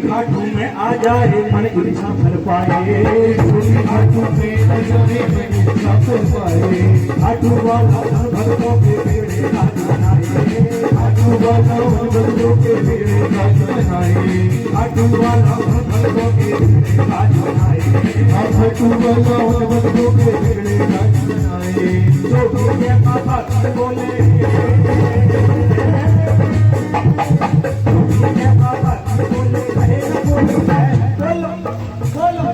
खाटू में आ जाए मन इच्छा भर पाए, खाटू में आ जाए मन इच्छा भर पाए। खाटू वाला भक्तों के बेड़े राज बनाए, खाटू वाला भक्तों के बेड़े राज बनाए। खाटू वाला भक्तों के बेड़े राज बनाए, खाटू वाला भक्तों के बेड़े राज बनाए। जो भी ये बाबा बोले, ये बाबा बोले रहे बोलो बोलो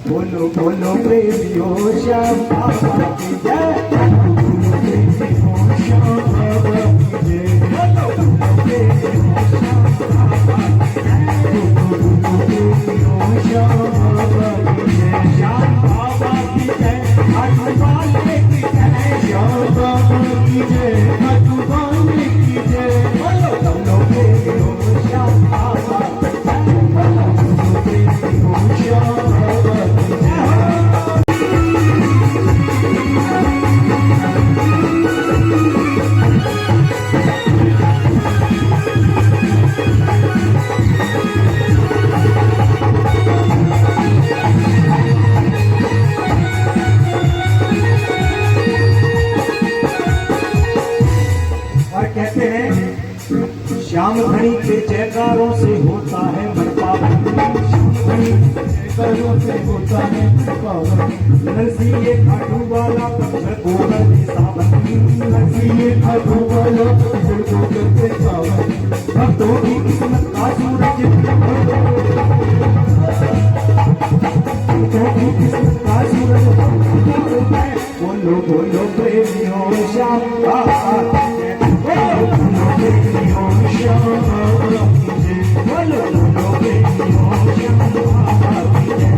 बोलो बोलो प्रेमियों श्याम बाबा की जय, बोलो प्रेमियों श्याम बाबा की जय। बोलो प्रेमियों श्याम बाबा की जय, बोलो प्रेमियों श्याम बाबा की जय। श्याम बाबा की जय, खाटू वाले की जय, श्याम बाबा की जय, खाटू वाले की जय। बोलो बोलो प्रेमियों श्याम बाबा की जय, बोलो प्रेमियों श्याम बाबा की जय। और कहते हैं श्याम घड़ी के जयकारों से होता है मन पावन, श्याम घड़ी के जयकारों से होता है मन पावन। नरसिंह खाटू वाला पत्थर को करते सावन, नरसिंह खाटू वाला पत्थर को करते सावन। भक्तों की किस्मत का सूरज, भक्तों की किस्मत का सूरज, बोलो बोलो प्रेमियों श्याम बाबा की जय, बोलो प्रेमियों श्याम बाबा की जय, बोलो बोलो प्रेमियों श्याम बाबा की जय,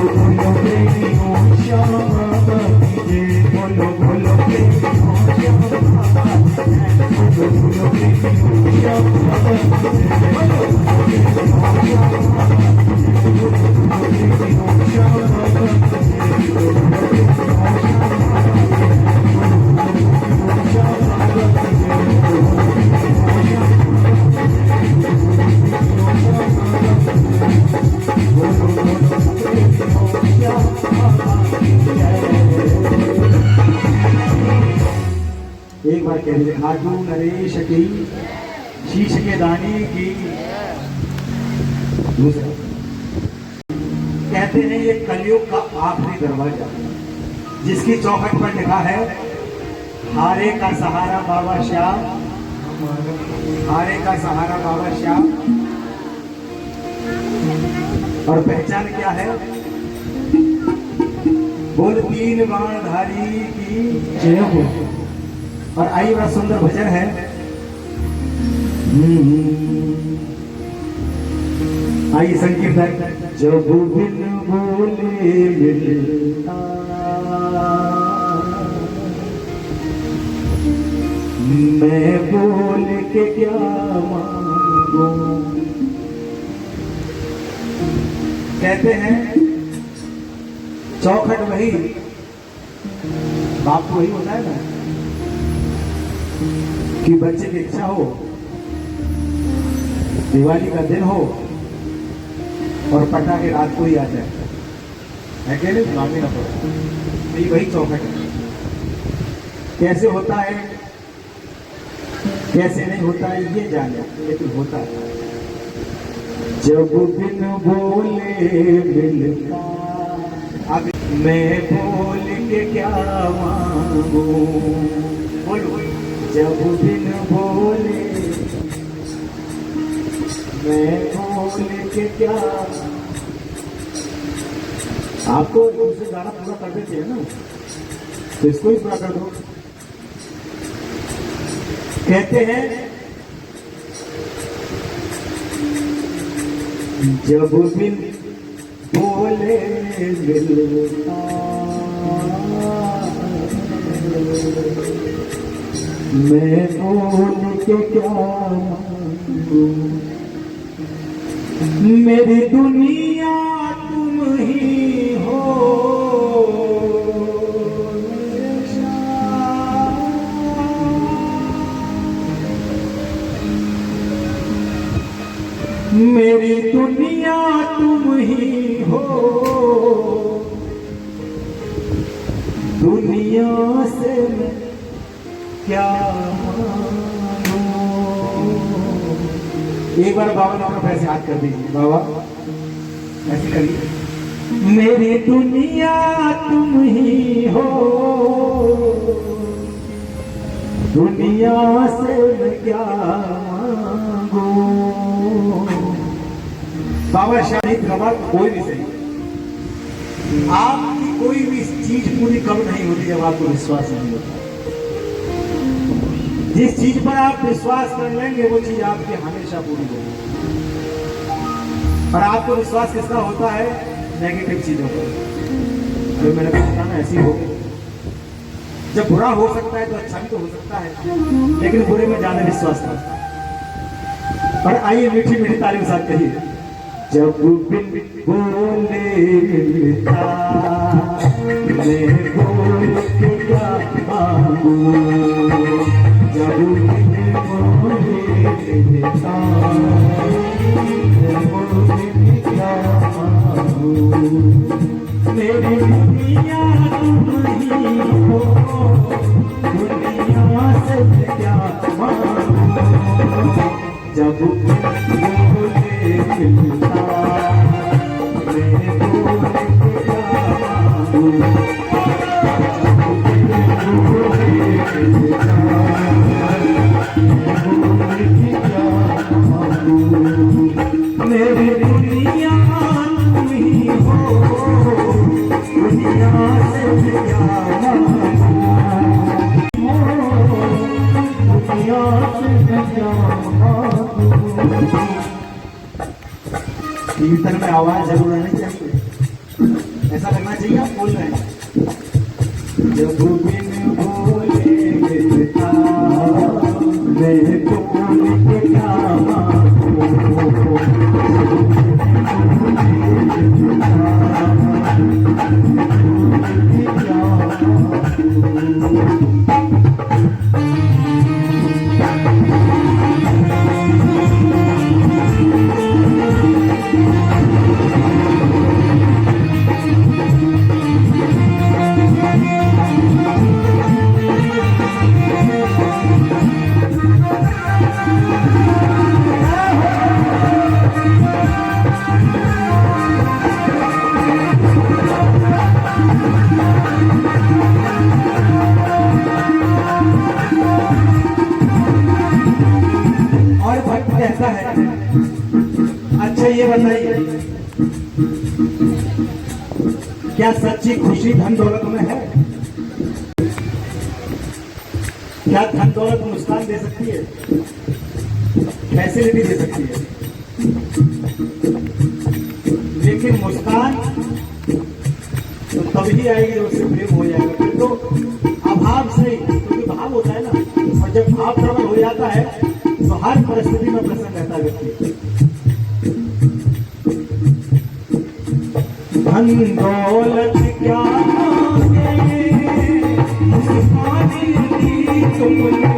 बोलो प्रेमियों श्याम बाबा की जय। बोलो बोलो प्रेमियों श्याम बाबा की जय, बोलो प्रेमियों श्याम बाबा की जय। बोलो प्रेमियों श्याम बाबा की जय, बोलो प्रेमियों श्याम बाबा की जय। एक बार कह दीजिए, खाटू नरेश की शीश के दानी की। दूसरा कहते हैं ये कलयुग का आखिरी दरवाजा, जिसकी चौखट पर लिखा है हारे का सहारा बाबा श्याम, हारे का सहारा बाबा श्याम। और पहचान क्या है? बोल तीन बाणधारी की जय हो। और आई बड़ा सुंदर भजन है, आई संकीर्तन। जब बिन बोले मिलता मैं बोल के क्या मांगू। कहते हैं चौखट वही, बाप को वही होता है ना कि बच्चे की इच्छा हो, दिवाली का दिन हो और पटाखे रात को ही आ जाए, है कि नहीं? मांगे ना पड़े, तो ये वही चौखट है। कैसे होता है कैसे नहीं होता है ये जाने, लेकिन होता है। जब बिन बोले मिलता अब मैं बोल के क्या मांगू। बोलो, जब बिन बोले मैं बोल के क्या। आपको दूसरे गाना पूरा कर देते हैं ना, तो इसको ही पूरा कर दो। कहते हैं जब बिन बोले मिलता मैं बोल के क्या मांगू। मेरी दुनिया तुम ही हो, मेरी दुनिया तुम ही हो, दुनिया से मैं क्या मांगू। एक बार बाबा ने अपना पैसे हाथ कर दीजिए, बाबा ऐसे करिए। मेरी दुनिया तुम ही हो, दुनिया से मैं क्या मांगू। बाबा शाहिद रवा कोई भी सही, आपकी कोई भी चीज पूरी कब नहीं होती जब आपको विश्वास नहीं होता। जिस चीज पर आप विश्वास कर लेंगे वो चीज आपकी हमेशा पूरी होगी। और आपको विश्वास किसका होता है? नेगेटिव चीजों पर। जो मैंने कहा ना ऐसी हो, जब बुरा हो सकता है तो अच्छा भी तो हो सकता है, लेकिन बुरे में ज्यादा विश्वास करता है। और आइए मीठी मीठी ताली के साथ कहिए, जब बिन बोले मिलता मैं बोल के क्या मांगू। जब बिन बोले मिलता मैं बोल के क्या मांगू। मेरी दुनिया तुम ही हो, दुनिया से क्या मांगू। जब बोले मिलता मैं बोल के क्या मांगू। मेरी दुनिया तुम ही हो, दुनिया से क्या मांगू। दुनिया से क्या मांगू। कीर्तन में आवाज जरूर आनी चाहिए, ऐसा लगना चाहिए आप बोल रहे हैं। जब बिन बोले मिलता मैं बोल के क्या मांगू। कहता है, अच्छा ये बताइए, क्या सच्ची खुशी धन दौलत में है? क्या धन दौलत मुस्कान दे सकती है? फैसिलिटी दे सकती है? लेकिन मुस्कान तो तभी आएगी जब उससे प्रेम हो जाएगा। फिर तो अभाव से, क्योंकि भाव होता है ना, और जब भाव प्रबल हो जाता है तो हर परिस्थिति में प्रसन्न रहता है व्यक्ति। धन दौलत क्या मांगे, मुस्कान दी तुमने।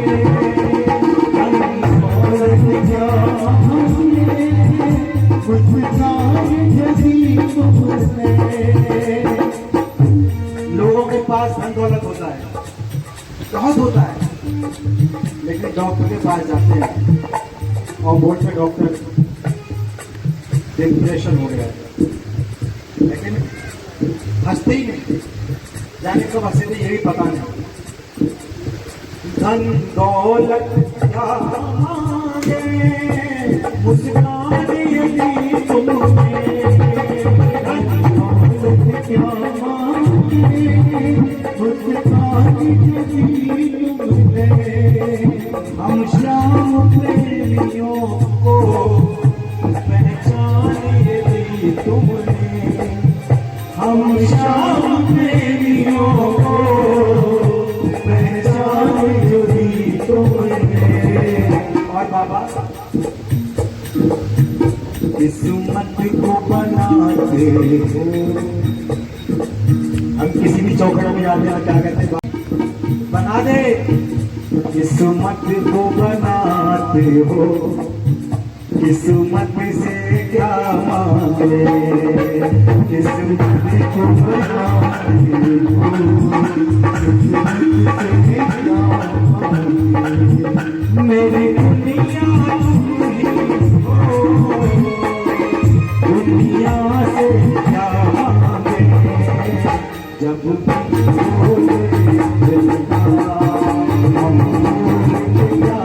धन दौलत क्या मांगे, मुस्कान दी तुमने। लोगों के पास धन दौलत होता है, बहुत होता है, लेकिन डॉक्टर के पास जाते हैं और बोर्ड में डॉक्टर डिप्रेशन हो गया है, लेकिन हंसते ही नहीं, जाने कब हंसे थे ये भी पता नहीं। धन दौलत क्या मांगे, मुस्कान यदि तुमने। धन दौलत क्या मांगे, मुस्कान यदि तुमने। हम श्याम प्रेमियों को पहचान यदि तुमने। हम श्याम प्रेमियों को पहचान यदि तुमने। और बाबा किस्मत को बनाते हो, हम किसी भी चौकड़ में जाते हैं क्या कहते हैं? बना दे। किस्मत को बनाते हो, किस्मत से क्या मांगे, किस्मत को मेरी दुनिया दुनिया से क्या मांगे, जब बोले दिल का हम क्या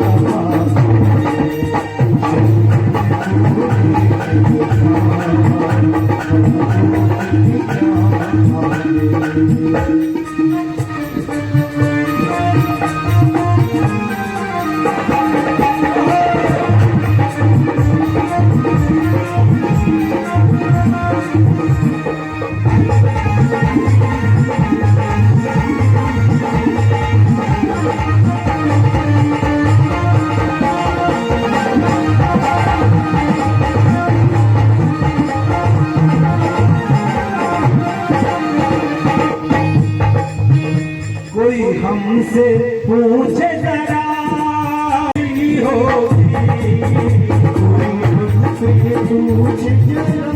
कोई हमसे पूछे जरा होगी, कोई हमसे पूछे जरा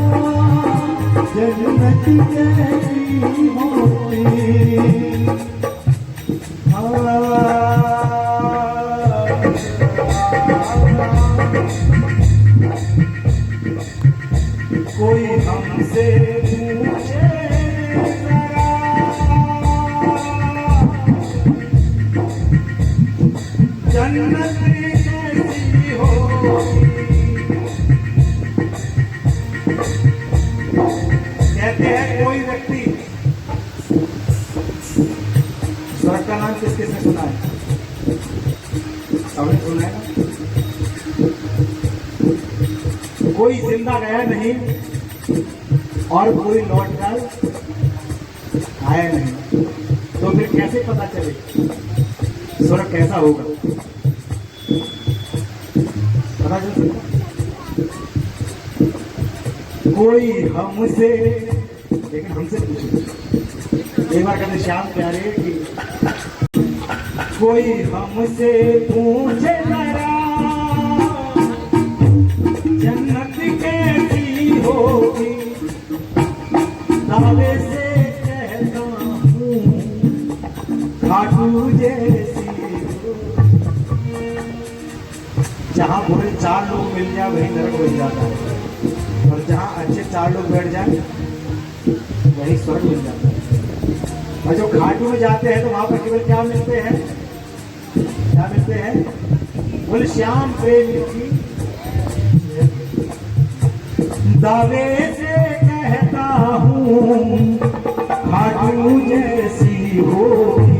जन्नत कैसी होती। कोई हमसे पूछे जन्नत कैसी होगी। कहते हैं कोई व्यक्ति, स्वर्ग का नाम किस किसने सुना है? सबने सुना है ना? कोई जिंदा गया नहीं और कोई लौट कर आया नहीं, तो फिर कैसे पता चले स्वर्ग कैसा होगा? पता चल सकता? कोई हमसे, लेकिन हमसे पूछे एक बार कहते श्याम प्यारे की, कोई हमसे पूछे जरा जन्नत कैसी होगी, दावे से कहता हूँ खाटू जैसी। जहाँ बुरे 4 लोग मिल जाए वही नरक बन जाता है, और जहाँ अच्छे 4 लोग बैठ जाए वही स्वर्ग मिल जाता है। और जो घाटू में जाते हैं तो वहां पर केवल क्या मिलते हैं? क्या मिलते हैं? बोले श्याम प्रेम की दावे से कहता हूँ घाटू जैसी होगी।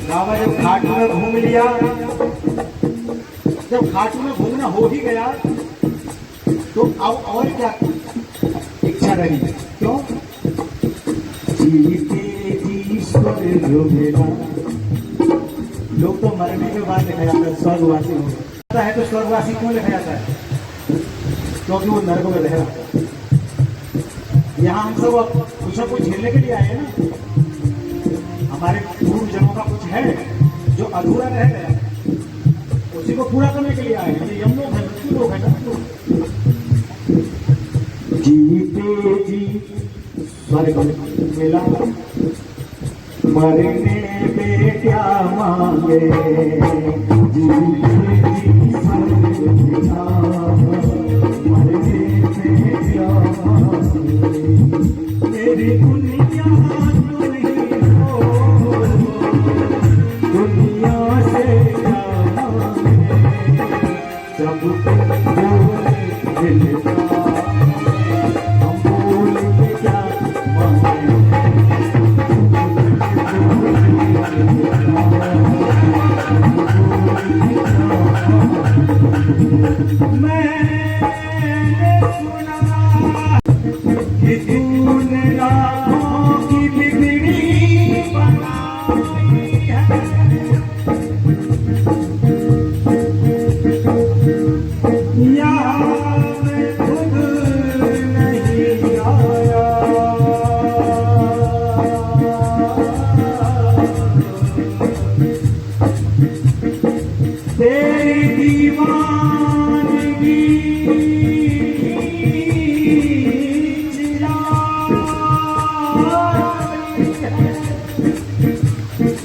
बाबा जब घाटू में घूम लिया, जब घाटू में घूमना हो ही गया तो अब और क्या इच्छा रही? क्यों? जीते जी स्वर्ग मिला। लोग तो मरने के बाद लिखा जाता है स्वर्गवासी हो गया है, तो स्वर्गवासी क्यों लिखा जाता है? क्योंकि वो नरक में रह रहा है। यहाँ हम सब कुछ ना कुछ झेलने के लिए आए हैं ना। हमारे पूर्व जन्मों का कुछ है जो अधूरा रह गया, उसी को पूरा करने के लिए आए हैं। ये यमलोक है, मृत्यु लोग है ना। जीते जी स्वर्ग मिला, मरने पे क्या मांगे, जीते जी स्वर्ग मिला, मरने पे क्या मांगे, मेरी दुनिया नहीं हो, दुनिया से क्या मांगे, जब बोले दिल का हम बोले क्या मांगे। मैंने सुना कि तूने राहों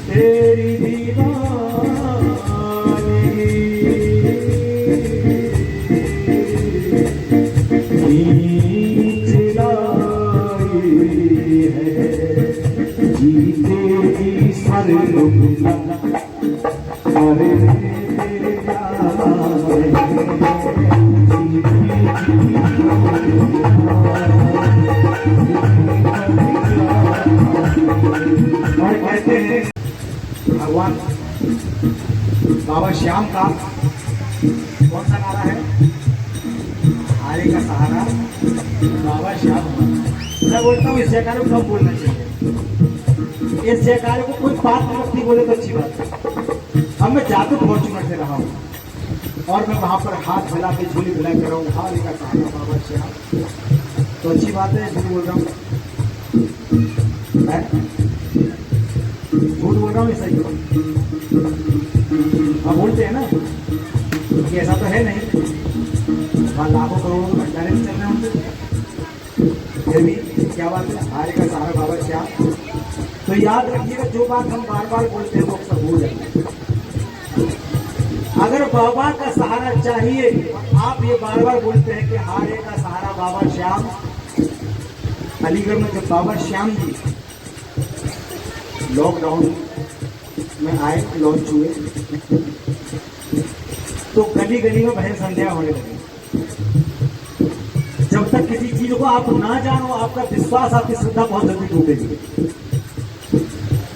तेरी दीवानगी खींच लाई है जीते की सर लुटा अरे तेरे और कहते हैं भगवान बाबा श्याम का कौन सा नारा है? हारे का सहारा बाबा श्याम। मैं बोलता हूँ इस जयकारे को कब बोलना चाहिए? इस जयकारे को कोई पात्र व्यक्ति बोले तो अच्छी बात है। अब मैं जादू फॉर्चूनर से रहा हूँ और मैं वहां पर हाथ फैला के झोली फैला कर रहा हूँ, हारे का सहारा बाबा श्याम, तो अच्छी बात है। झूठ बोल रहा हूँ, झूठ बोल रहा हूँ, सही आप बोलते हैं ना कि ऐसा तो है नहीं, वहाँ लाखों करोड़ों भंडारे चल रहे होंगे, फिर भी क्या बात है? हारे का सहारा बाबा श्याम। तो याद रखिएगा, जो बात हम बार बार बोलते हैं वो अक्सर भूल जाते हैं। अगर बाबा का सहारा चाहिए, आप ये बार बार बोलते हैं कि हारे का सहारा बाबा श्याम। अलीगढ़ में जब बाबा श्याम जी लॉकडाउन में आए, लॉन्च हुए, तो गली गली में भजन संध्या होने लगी। जब तक किसी चीज को आप ना जानो, आपका विश्वास, आपकी श्रद्धा बहुत जल्दी टूटेगी।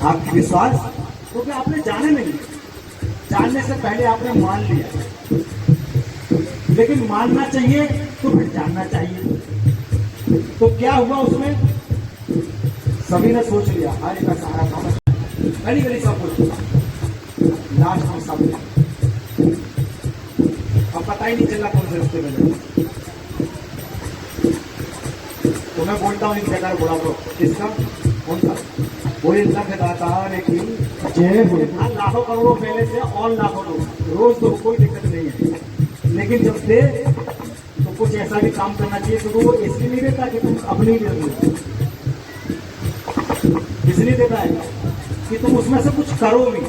आपकी विश्वास क्योंकि आपने जाने नहीं, जानने से पहले आपने मान लिया, लेकिन मानना चाहिए तो फिर जानना चाहिए। तो क्या हुआ उसमें? सभी ने सोच लिया हारे का सहारा बाबा, गली गली सब कुछ, लास्ट में सब, अब पता ही नहीं चला कौन से रास्ते में जाए। तो मैं बोलता हूँ एक जगह बुढ़ा को, किसका? कौन सा? वो इंसान के दातार की जय हो। लाखों करोड़ों पहले से और लाखों लोग रोज, तो कोई दिक्कत नहीं है, लेकिन जब दे तो कुछ ऐसा भी काम करना चाहिए क्योंकि वो इसलिए नहीं देता कि तुम अपनी दे दो, इसलिए देता है कि तुम उसमें से कुछ करो भी,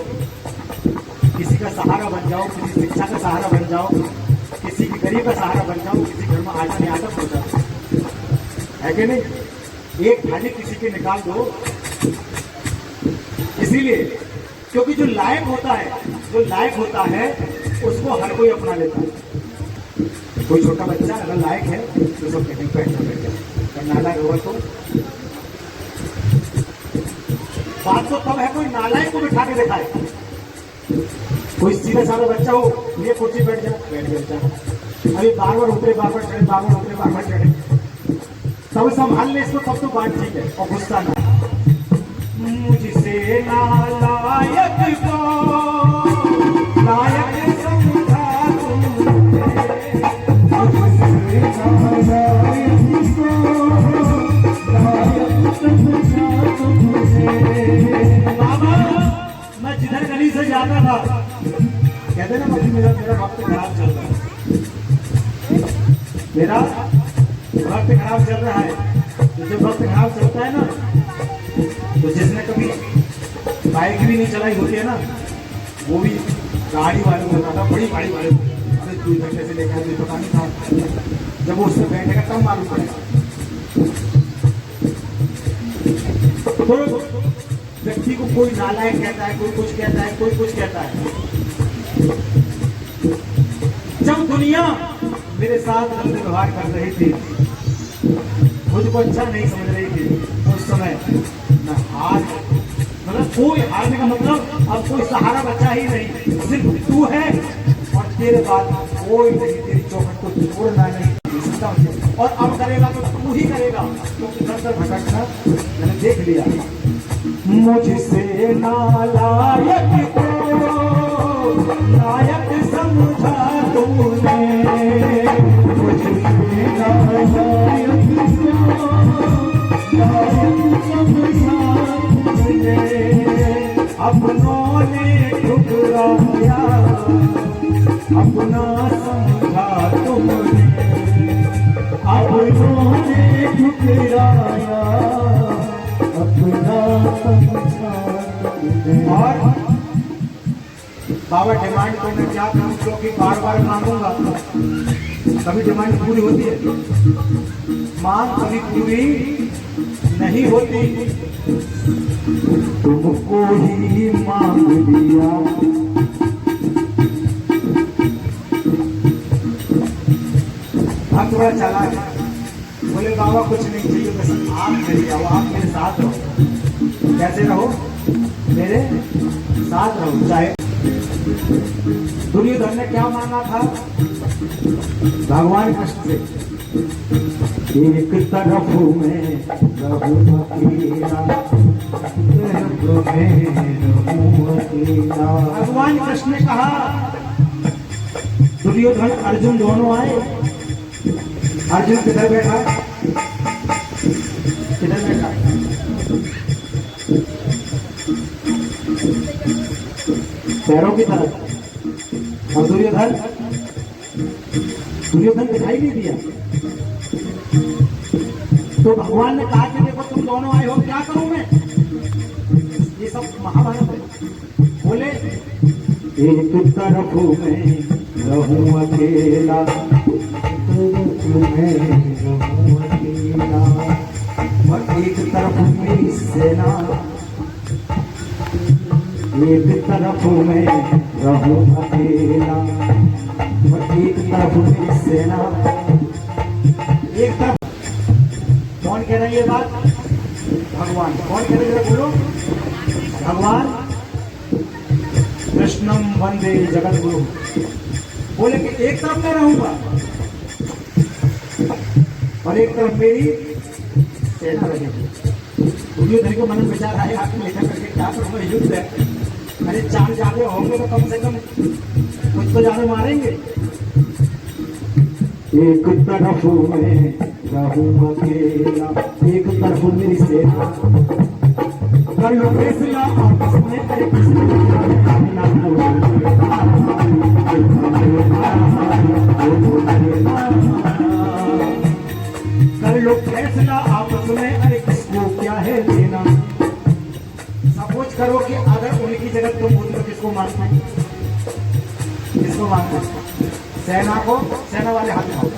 किसी का सहारा बन जाओ, किसी शिक्षा का सहारा बन जाओ, किसी की गरीब का सहारा बन जाओ, किसी घर में आटा नहीं आता पहुंचा, है कि नहीं? एक थाली किसी के निकाल दो, इसीलिए क्योंकि जो लायक होता है उसको हर कोई अपना लेता है। कोई छोटा बच्चा अगर लायक है तो सब कहते हैं बैठना, नालायक होगा तो बात तो तब है कोई नालायक को बिठा के दिखाए। कोई सीधा साधा बच्चा हो, ये कुर्सी बैठ जा, अभी बार बार उतरे, बार बार चढ़े, बार बार उतरे, बार बार चढ़े, तब संभाल ले इसको, तब तो बात ठीक है। और गुस्सा ना, मुझसे नालायक को लायक समझा तुमने, मुझसे नालायक को लायक समझा तुमने। बाबा, मैं जिधर गली से जाता था, कहते ना मेरा वक्त खराब चल रहा है, मेरा वक्त खराब चल रहा है। तो जब वक्त खराब चलता है ना, तो जिसने कभी बाइक भी नहीं चलाई होती है ना, वो भी गाड़ी वाले को बताता, बड़ी गाड़ी वाले को, अरे तू घंटे से लेकर मुझे पता नहीं था, जब वो उसमें बैठेगा तब मालूम पड़ेगा। तो व्यक्ति को कोई नालायक कहता है, कोई कुछ कहता है, कोई कुछ कहता है। जब दुनिया मेरे साथ गलत व्यवहार कर रही थी, मुझको अच्छा नहीं समझ रही थी, उस समय मैं हार, मतलब कोई हारने का मतलब अब कोई सहारा बचा ही नहीं, सिर्फ तू है और तेरे बाद कोई नहीं, तेरी चौखट को छोड़ना नहीं। और अब करेगा तो तू ही करेगा, क्योंकि दर भटकना मैंने देख लिया। मुझसे नालायक को लायक समझा तुमने, मुझसे नालायक को लायक समझा तुमने, अपनों ने ठुकराया, अपना समझा तुमने, अपनों ने ठुकराया, अपना समझा बाबा डिमांड को मैं क्या करूं, क्योंकि बार बार मांगूंगा कभी डिमांड पूरी होती है, मांग कभी पूरी नहीं होती। तुमको ही मांग लिया, भक्त बड़ा चालाक है, बोले बाबा कुछ नहीं चाहिए, बस आप मेरे आओ, आप मेरे साथ रहो। कैसे रहो? मेरे साथ रहो। चाहे दुर्योधन ने क्या मांगा था भगवान कृष्ण से? एक तरफ में रहूं अकेला, तरफ में रहूं अकेला। भगवान कृष्ण ने कहा, दुर्योधन अर्जुन दोनों आए। अर्जुन किधर बैठा? किधर बैठा? पैरों की तरफ। और दुर्योधन दिखाई नहीं दिया। तो भगवान ने कहा कि देखो तुम दोनों आए हो, क्या करूं मैं? ये सब महाभारत है। बोले एक तरफ में रहूं अकेला, तरफ में रहूं अकेला। और एक तरफ मेरी सेना, एक तरफ में रहूं अकेला, और एक तरफ मेरी सेना। एक तरफ कौन कह रहा है ये बात? भगवान। कौन कह रहे हैं बोलो? भगवान कृष्णम वंदे जगत गुरु। बोले कि एक तरफ मैं रहूंगा और एक तरफ मेरी सेना रहेगी। दुर्योधन को मन में विचार आए, आपको लेकर करके क्या करूंगा, युद्ध है, अरे चार ज्यादा होंगे तो कम से कम कुछ तो ज्यादा मारेंगे। एक तरफ में रहूं अकेला, एक तरफ मेरी सेना। कर लो फैसला आपस में, अरे किसको कर लो फैसला आपस में, अरे किसको क्या है लेना। सपोज करो कि अगर उनकी जगह तुम होती तो किसको मारते हैं? किसको मारते हैं? सेना को। सेना वाले हाथ उठाओ।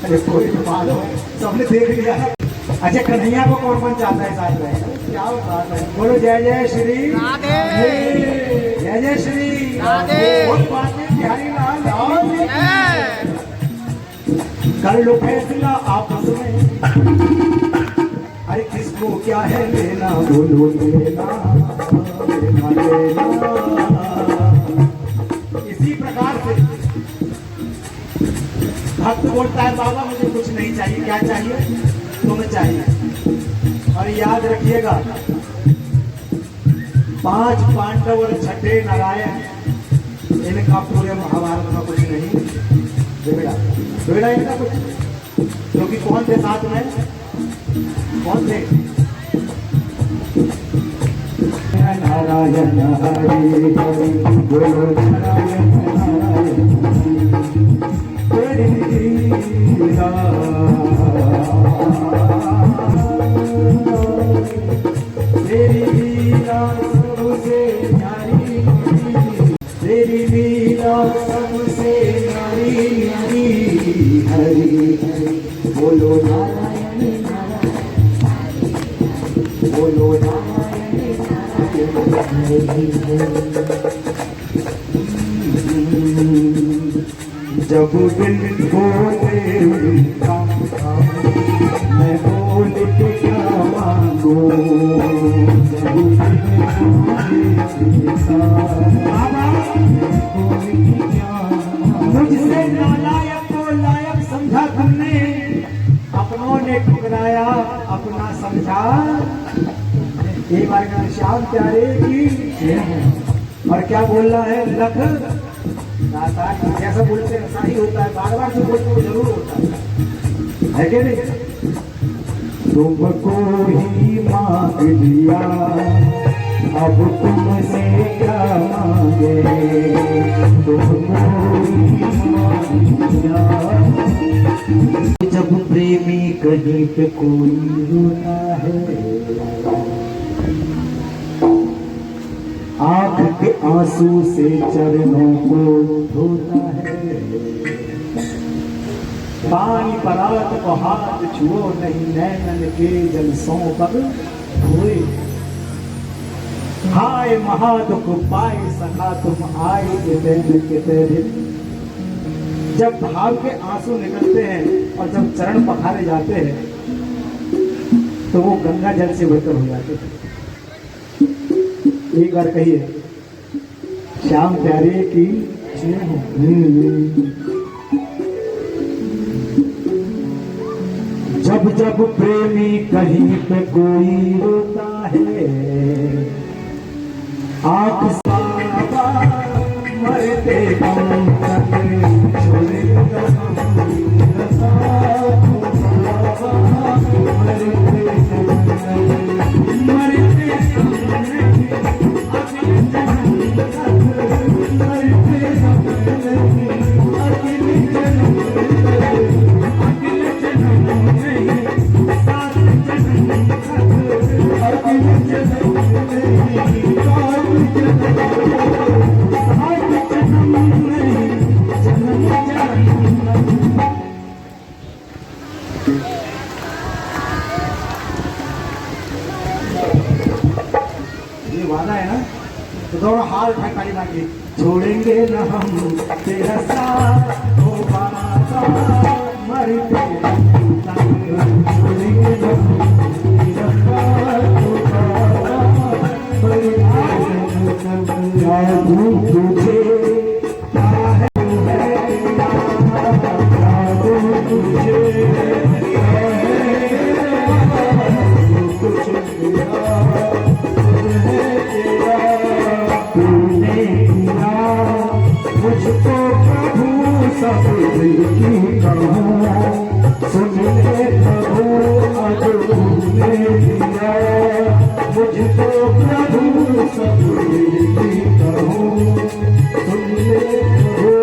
अरे कोई बात हो, सबने देख लिया। अच्छा, कन्हैया को कौन कौन चाहता है साथ में? क्या बात है, बोलो जय जय श्री राधे, जय जय श्री राधे, बहुत बात है बिहारी लाल। कर लो फैसला आपस में, अरे किसको क्या है लेना, बोलो लेना, लेना, लेना। इसी प्रकार से भक्त बोलता है बाबा मुझे कुछ नहीं चाहिए, क्या चाहिए? तुम्हें चाहिए। और याद रखिएगा, 5 पांडव और 6 नारायण, इनका पूरे महाभारत में कुछ नहीं बिगड़ा इनका कुछ। क्योंकि कौन थे साथ में? कौन थे? नारायण हरि हरि, बोलो नारायण नारायण तेरी लीला, तेरी लीला सबसे न्यारी, तेरी लीला सबसे न्यारी न्यारी। हरि हरि बोलो नारायण नारायण, बोलो नारायण जब दिल बोले मैं बोल के क्या मांगू, जब मुझसे नालायक को लायक समझा तुमने, अपनों ने ठुकराया अपना समझा। एक बार का श्याम प्यारे की, और क्या बोल रहा है लख दाता, जैसा बोलते हैं ऐसा ही होता है, बार बार जो बोलते वो जरूर होता है कि नहीं? तुमको ही मांग लिया, अब तुमसे क्या मांगे, तुमको ही मांग लिया। जब प्रेमी कहीं पे कोई रोता है, आंख के आंसू आंसू से चरणों को धोता है। पानी परात को हाथ छुओ नहीं, नैनन के जल सो पग हुए। हाय महादुख पाए सखा तुम आए कितने दिन। जब भाव के आंसू निकलते हैं और जब चरण पखारे जाते हैं तो वो गंगा जल से बेहतर हो जाते हैं। एक बार कहिए, श्याम प्यारे की जय हो। जब जब प्रेमी कहीं पे कोई रोता है, आंख बाबा मरते दम तक छोड़ेगा वादा है ना, तो दोनों हाथ उठाए ताली मार के, छोड़ेंगे न हम तेरा साथ ओ बाबा मरते दम तक, छोड़ेंगे न हम तेरा साथ ओ बाबा मरते दम तक। तुझे मुझको प्रभु सब दिल की कहूँ, सुन ले प्रभु अब तूने दिया। मुझको प्रभु सब दिल की कहूँ, सुन ले प्रभु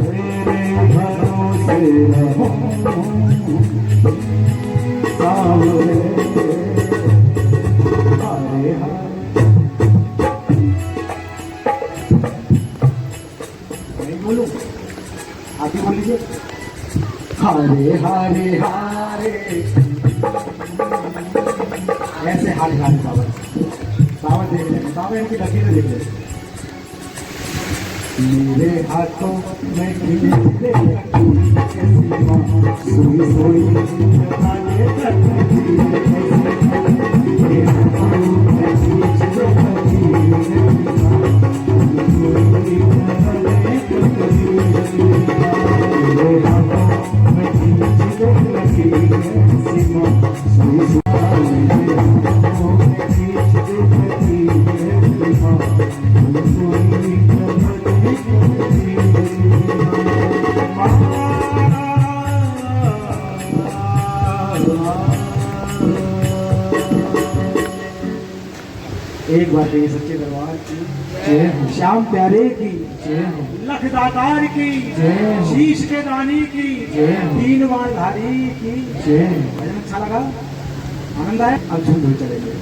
तेरे भरोसे रहूँ। सावरे हारे हारे बोलूं, आप ही बोल लीजिए। हारे हारे हारे, ऐसे हारे हारे बाबा, बाबा देख रहे हैं, बाबा इनकी लकीरें देख रहे हैं। मेरे हाथों में खिले सोई सोई गाने एक बार कहिए, सच्चे दरबार की जय हो। श्याम प्यारे की जय हो। लख दातार की जय हो। शीश के दानी की जय हो। दीन धारी की जय हो। भजन अच्छा लगा, आनंद आया। अब झूम चलेंगे।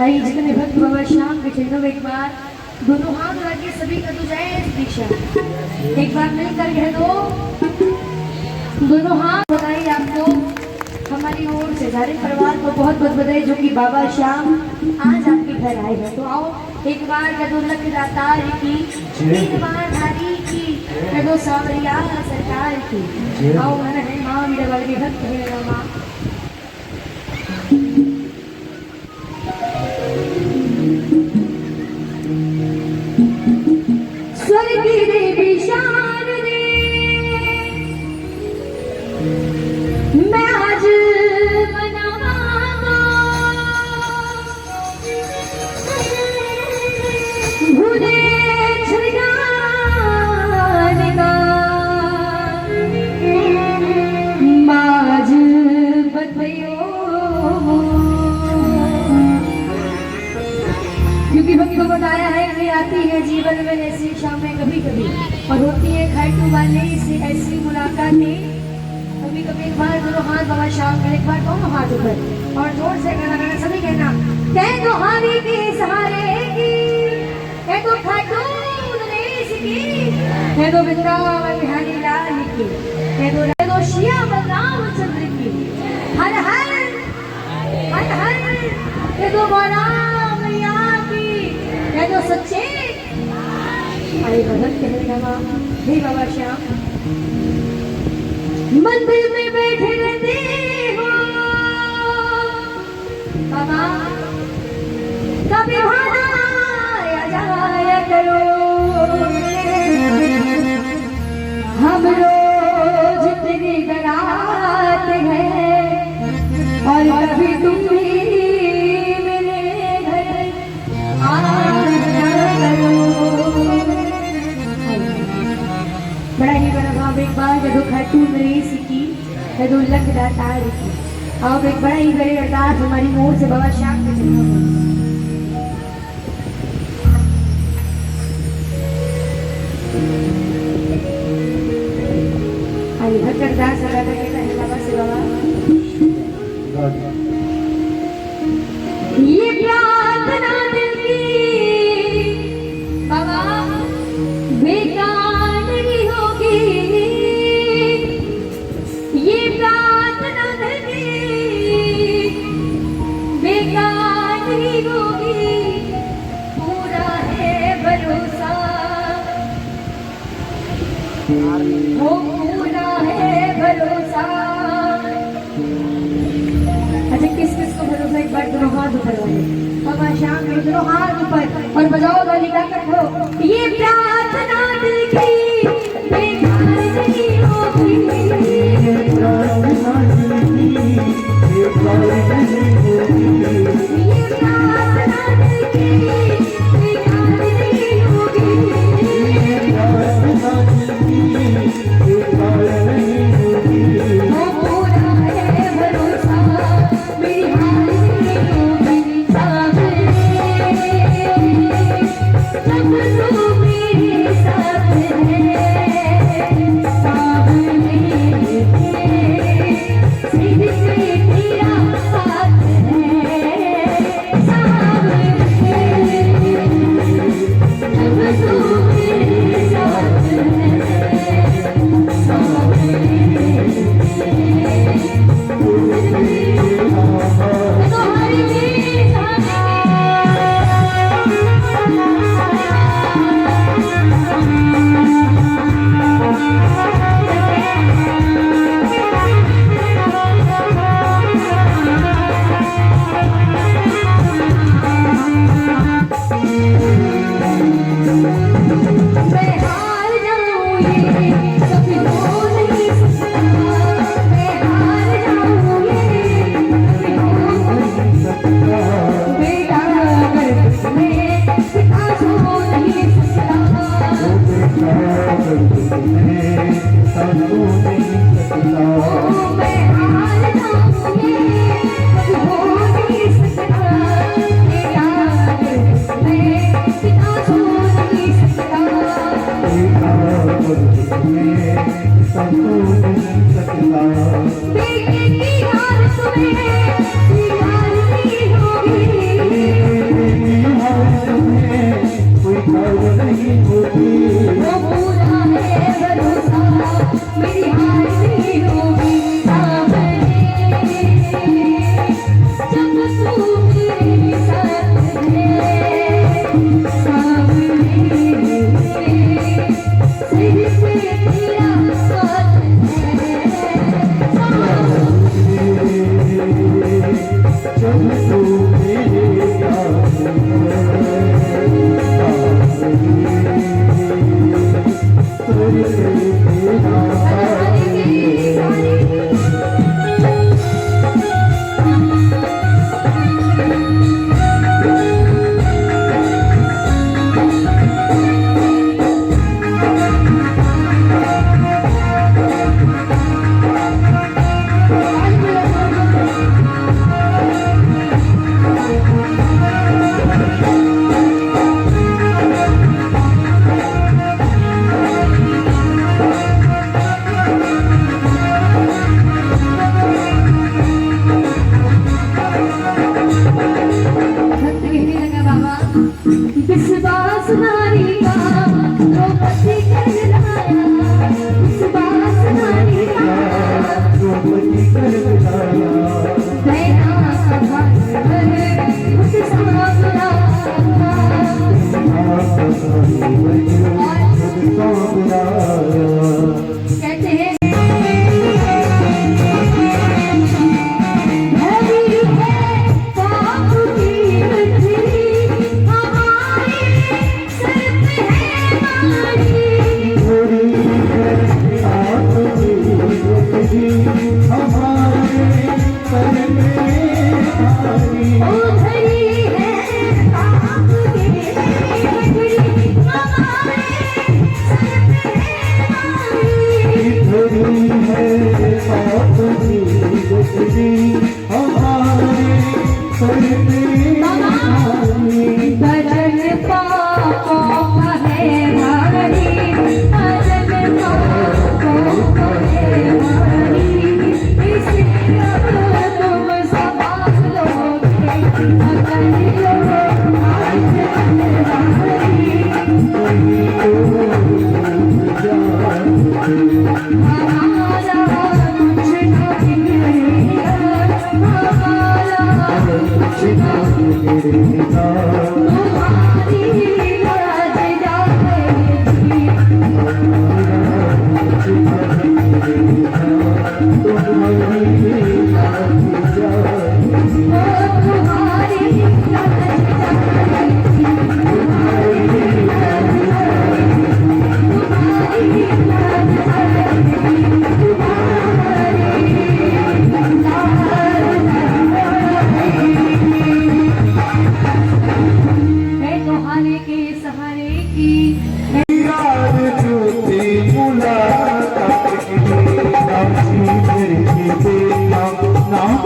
आई जितने भक्त बाबा श्याम के चरणों में एक बार दोनों हाथ लगे सभी का तो जय दीक्षा एक बार मिलकर कह दो दोनों हाथ बधाई आपको हमारी ओर से सारे परिवार को बहुत बहुत बधाई जो कि बाबा श्याम आज आपके घर आए हैं। तो आओ एक बार कह दो लख दातार की एक बार धारी की कह दो सावरिया सरकार की। आओ मन है माँ मेरे वाले भक्त है माँ स्वर्ग देवी शान दे मैं आज मनावांगा भूले छुड़ाने का माज बतयो क्योंकि भक्तों को बताया है कि आती है जीवन में ऐसी शामें कभी कभी और होती है खाटू वाले से ऐसी मुलाकातें कभी कभी। एक बार दोनों हाथ बाबा श्याम के एक बार दोनों हाथ ऊपर और जोर से गाना सभी कहना कह दो हारी के सहारे की कह दो खाटू नरेश की कह दो वृंदावन बिहारी लाल की कह दो श्याम रामचंद्र की हर हर हर हर कह दो बोला मैया की कह दो सच्चे अरे भगत कहने लगा हे बाबा श्याम मंदिर में बैठे रहते हो बाबा कभी भाना जाया करो हम रोज तेरी डराते हैं और कभी तुम भी मेरे घर आया करो। बड़ा ही बड़ा भाव एक बार जब खाटू नरेश की जब लख दातार की और एक बड़ा ही बड़ी अरदास हमारी मोर से बाबा श्याम के चरणों में। आइए भक्त अरदास लगा करके कहने बाबा से बाबा ये प्रार्थना दिल की बाबा बेकार नहीं होगी ये प्रार्थना दिल की बेकार नहीं होगी पूरा है भरोसा वो पूरा है भरोसा। अच्छा किस किस को भरोसा एक बार दोनों हाथ ऊपर वाले बाबा श्याम के दोनों हाथ ऊपर और बजाओ गाली गा कर हो ये प्रार्थना दिल की बेकार नहीं होगी ये प्रार्थना दिल की बेकार नहीं होगी ये प्रार्थना दिल की बेकार नहीं होगी ये प्रार्थना दिल की बेकार नहीं होगी वो पूरा है भरोसा मेरी हार नहीं होगी सामने जब तू मेरे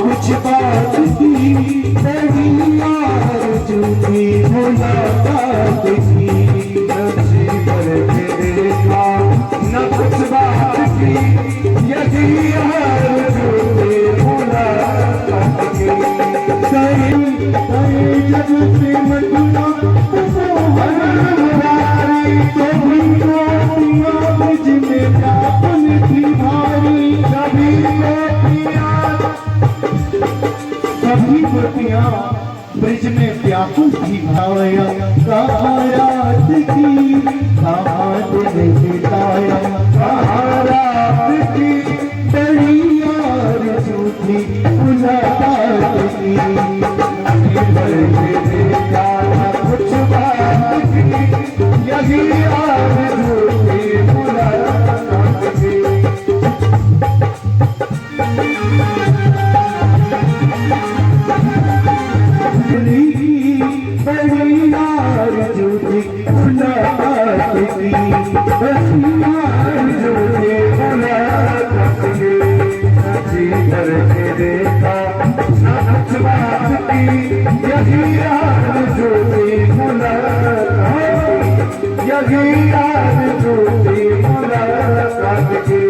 कुछ बात की बड़ी आरज़ू थी मुलाकात की नसीब तेरे देखा न कुछ बात की यही आरज़ू थी मुलाकात की कहीं कहीं जब से मदीना तो भी मुझ में व्याकुल थी भारी कभी सभी गोपियां ब्रिज में व्याकुल थी भाया कहाँ रात की कहाँ दिन बिताया कहाँ रात की बड़ी आरज़ू थी मुलाकात की देखा कुछ बात की यही आरज़ू थी मुलाकात की बड़ी आरज़ू थी मुलाकात की बड़ी आरज़ू थी मुलाकात की जी करके देखा न कुछ बात की यही आरज़ू थी मुलाकात की यही आरज़ू थी मुलाकात की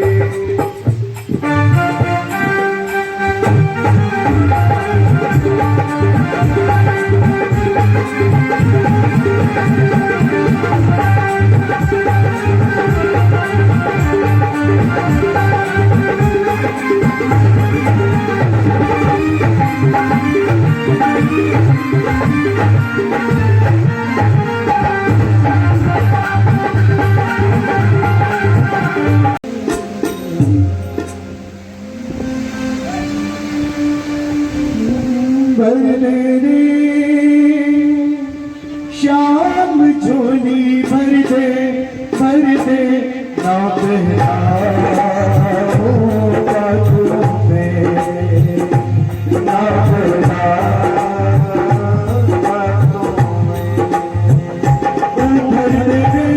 श्याम झोली भर दे ना पहना होगा तुम्हें ना पहना भर दे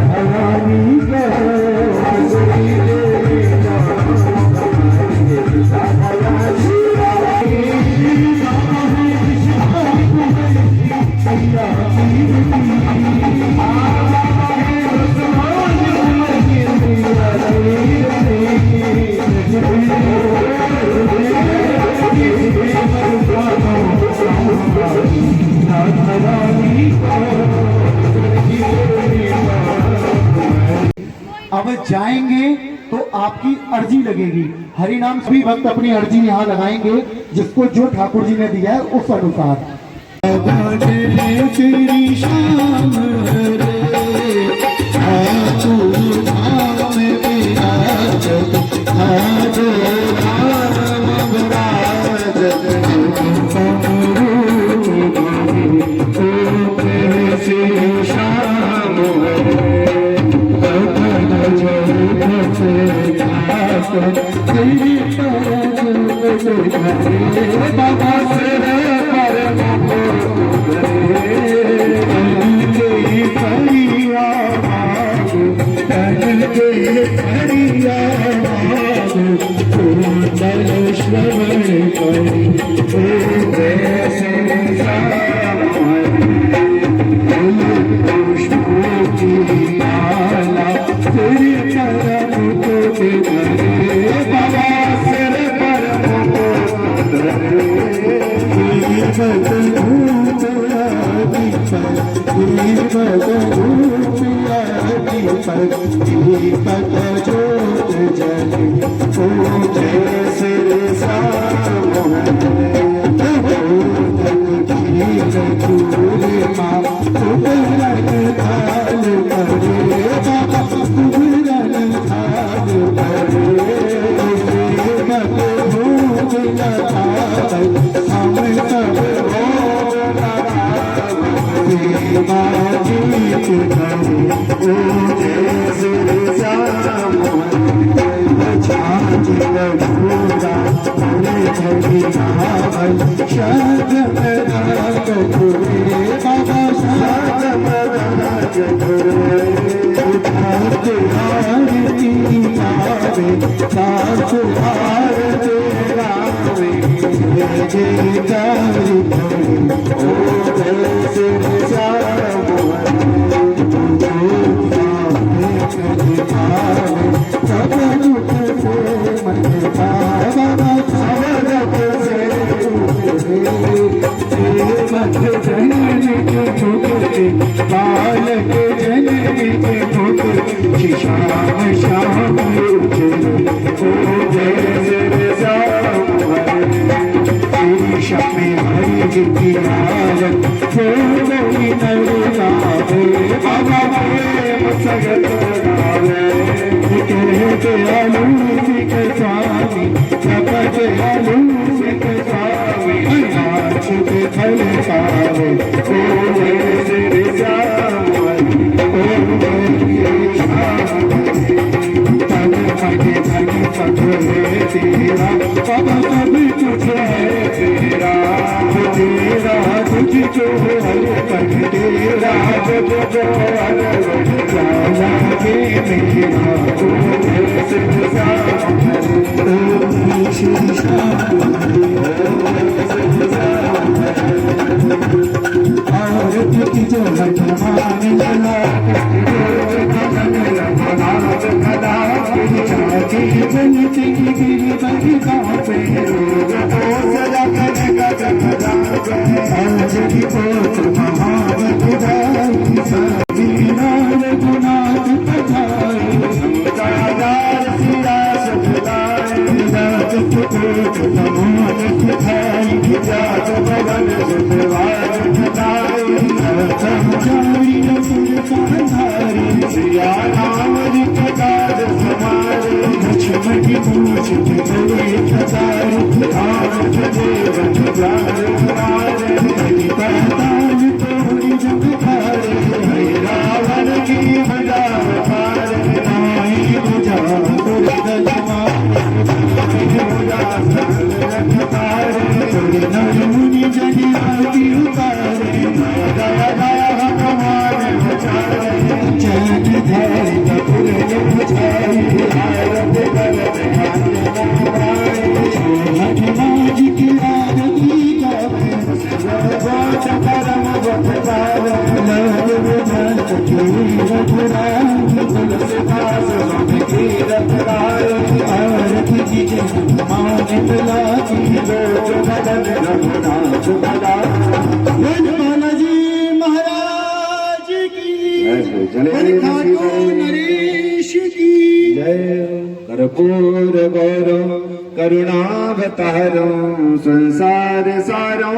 भवानी अब जाएंगे तो आपकी अर्जी लगेगी। हरि नाम सभी भक्त अपनी अर्जी यहाँ लगाएंगे, जिसको जो ठाकुर जी ने दिया है उस अनुसार। तेरी शाम गले खाटू नरेश की जय। कर्पूर गौरव करुणावतारो संसार सारो